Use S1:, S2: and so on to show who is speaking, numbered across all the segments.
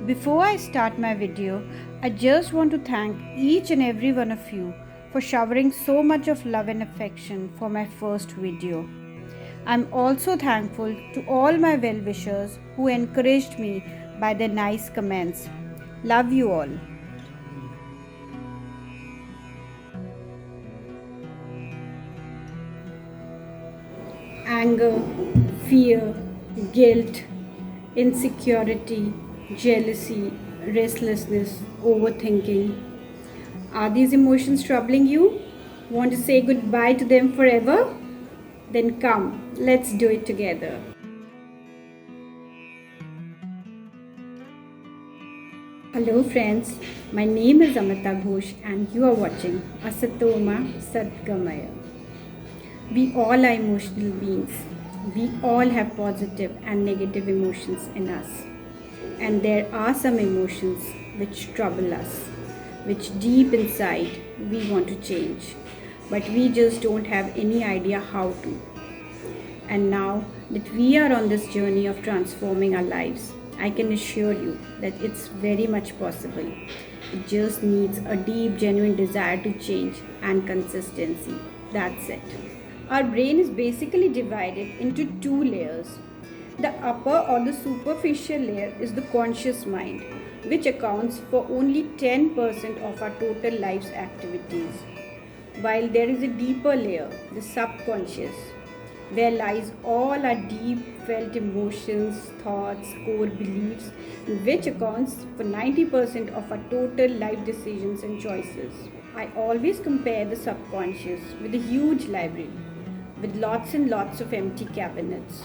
S1: Before I start my video, I just want to thank each and every one of you for showering so much of love and affection for my first video. I'm also thankful to all my well-wishers who encouraged me by their nice comments. Love you all. Anger, fear, guilt, insecurity, jealousy, restlessness, overthinking. Are these emotions troubling you? Want to say goodbye to them forever? Then come, let's do it together. Hello friends, my name is Amita Ghosh and you are watching Asatoma Sadgamaya. We all are emotional beings. We all have positive and negative emotions in us. And there are some emotions which trouble us, which deep inside we want to change, but we just don't have any idea how to. And now that we are on this journey of transforming our lives, I can assure you that it's very much possible. It just needs a deep, genuine desire to change and consistency. That's it. Our brain is basically divided into two layers. The upper or the superficial layer is the conscious mind, which accounts for only 10% of our total life's activities. While there is a deeper layer, the subconscious, where lies all our deep felt emotions, thoughts, core beliefs, which accounts for 90% of our total life decisions and choices. I always compare the subconscious with a huge library with lots and lots of empty cabinets.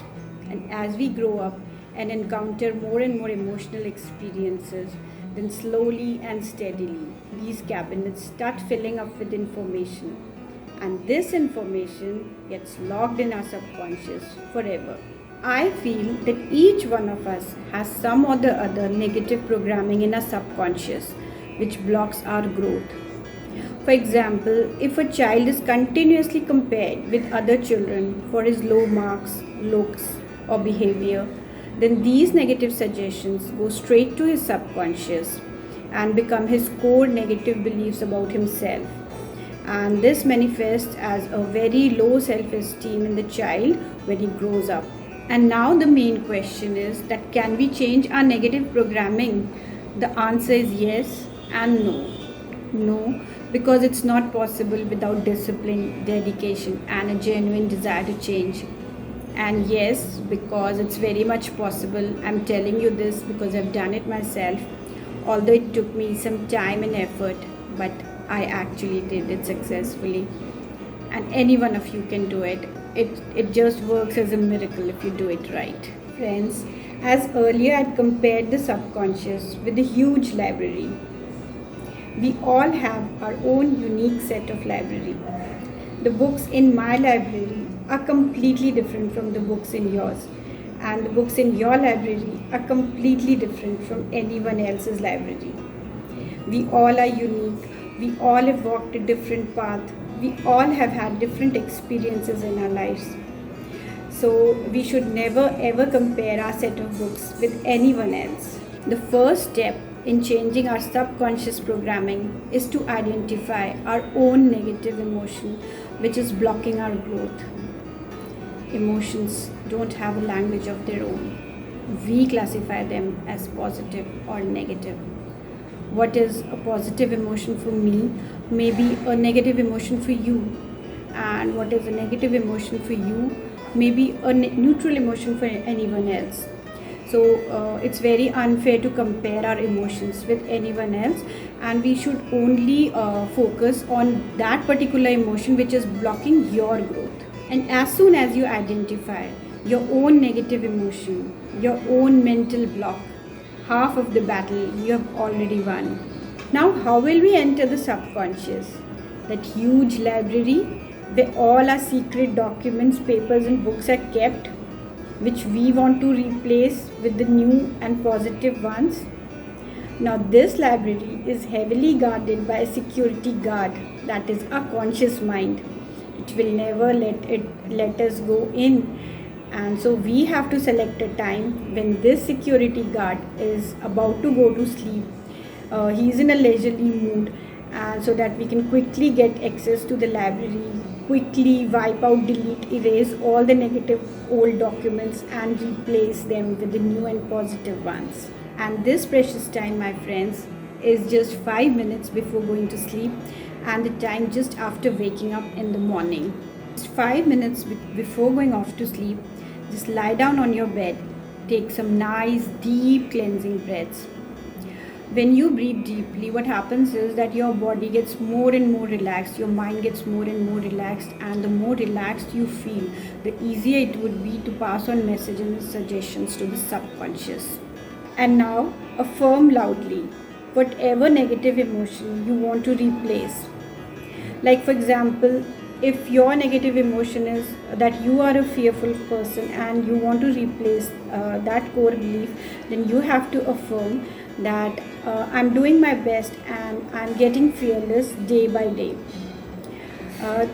S1: And as we grow up and encounter more and more emotional experiences, then slowly and steadily these cabinets start filling up with information. And this information gets locked in our subconscious forever. I feel that each one of us has some or the other negative programming in our subconscious which blocks our growth. For example, if a child is continuously compared with other children for his low marks, looks, or behavior, then these negative suggestions go straight to his subconscious and become his core negative beliefs about himself. And this manifests as a very low self-esteem in the child when he grows up. And now the main question is that can we change our negative programming? The answer is yes and no. No, because it's not possible without discipline, dedication, and a genuine desire to change. And yes, because it's very much possible. I'm telling you this because I've done it myself. Although it took me some time and effort, but I actually did it successfully. And any one of you can do it. It just works as a miracle if you do it right. Friends, as earlier I compared the subconscious with a huge library. We all have our own unique set of library. The books in my library are completely different from the books in yours, and the books in your library are completely different from anyone else's library. We all are unique. We all have walked a different path. We all have had different experiences in our lives. So we should never ever compare our set of books with anyone else. The first step in changing our subconscious programming is to identify our own negative emotion which is blocking our growth. Emotions don't have a language of their own. We classify them as positive or negative. What is a positive emotion for me may be a negative emotion for you, and what is a negative emotion for you may be a neutral emotion for anyone else. So it's very unfair to compare our emotions with anyone else, and we should only focus on that particular emotion which is blocking your growth. And as soon as you identify your own negative emotion, your own mental block, half of the battle you have already won. Now, how will we enter the subconscious? That huge library where all our secret documents, papers, and books are kept, which we want to replace with the new and positive ones. Now, this library is heavily guarded by a security guard, that is our conscious mind. It will never let us go in And so we have to select a time when this security guard is about to go to sleep. He is in a leisurely mood, and so that we can quickly get access to the library, quickly wipe out, delete, erase all the negative old documents and replace them with the new and positive ones. And this precious time, my friends, is just 5 minutes before going to sleep and the time just after waking up in the morning. Just 5 minutes before going off to sleep, just lie down on your bed, take some nice deep cleansing breaths. When you breathe deeply, what happens is that your body gets more and more relaxed, your mind gets more and more relaxed, and the more relaxed you feel, the easier it would be to pass on messages and suggestions to the subconscious. And now, affirm loudly whatever negative emotion you want to replace. Like, for example, if your negative emotion is that you are a fearful person and you want to replace that core belief, then you have to affirm that I'm doing my best and I'm getting fearless day by day.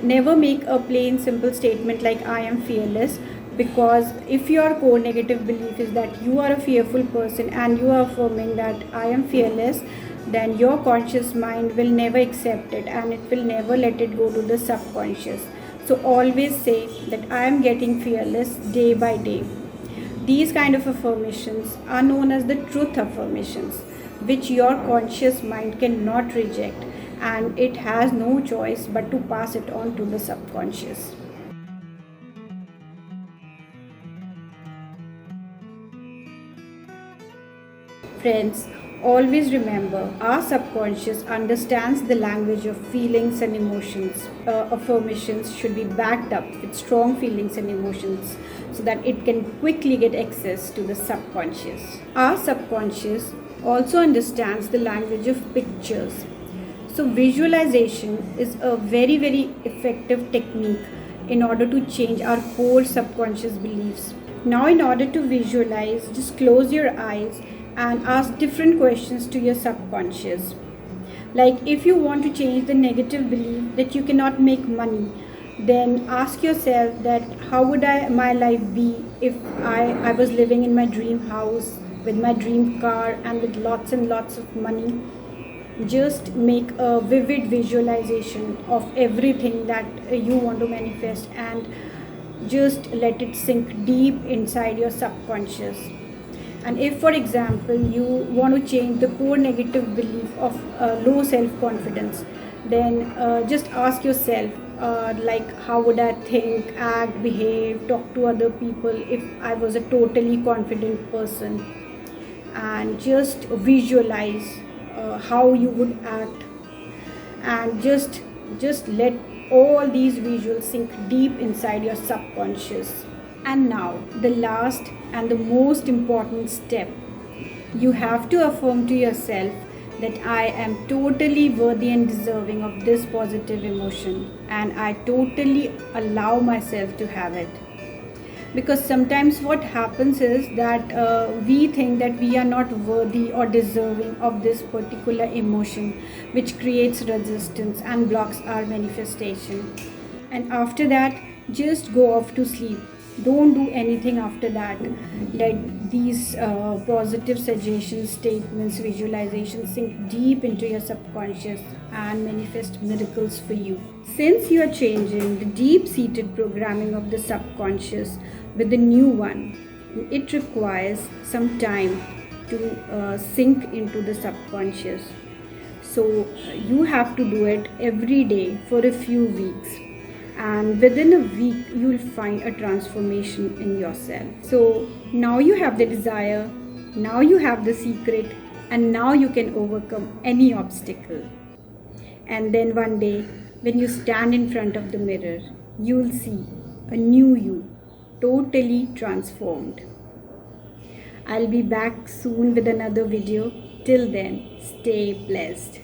S1: Never make a plain simple statement like I am fearless, because if your core negative belief is that you are a fearful person and you are affirming that I am fearless, then your conscious mind will never accept it and it will never let it go to the subconscious. So always say that I am getting fearless day by day. These kind of affirmations are known as the truth affirmations, which your conscious mind cannot reject, and it has no choice but to pass it on to the subconscious. Friends, always remember, our subconscious understands the language of feelings and emotions. Affirmations should be backed up with strong feelings and emotions so that it can quickly get access to the subconscious. Our subconscious also understands the language of pictures. So visualization is a very, very effective technique in order to change our core subconscious beliefs. Now, in order to visualize, just close your eyes and ask different questions to your subconscious. Like, if you want to change the negative belief that you cannot make money, then ask yourself that how would my life be if I was living in my dream house with my dream car and with lots and lots of money. Just make a vivid visualization of everything that you want to manifest and just let it sink deep inside your subconscious. And if, for example, you want to change the core negative belief of low self-confidence, then just ask yourself, like, how would I think, act, behave, talk to other people if I was a totally confident person? And just visualize how you would act, and just let all these visuals sink deep inside your subconscious. And now, the last and the most important step. You have to affirm to yourself that I am totally worthy and deserving of this positive emotion, and I totally allow myself to have it. Because sometimes what happens is that we think that we are not worthy or deserving of this particular emotion, which creates resistance and blocks our manifestation. And after that, just go off to sleep. Don't do anything after that. Let these positive suggestions, statements, visualizations sink deep into your subconscious and manifest miracles for you. Since you are changing the deep-seated programming of the subconscious with the new one, it requires some time to sink into the subconscious. So you have to do it every day for a few weeks. And within a week, you will find a transformation in yourself. So now you have the desire, now you have the secret, and now you can overcome any obstacle. And then one day, when you stand in front of the mirror, you will see a new you, totally transformed. I'll be back soon with another video. Till then, stay blessed.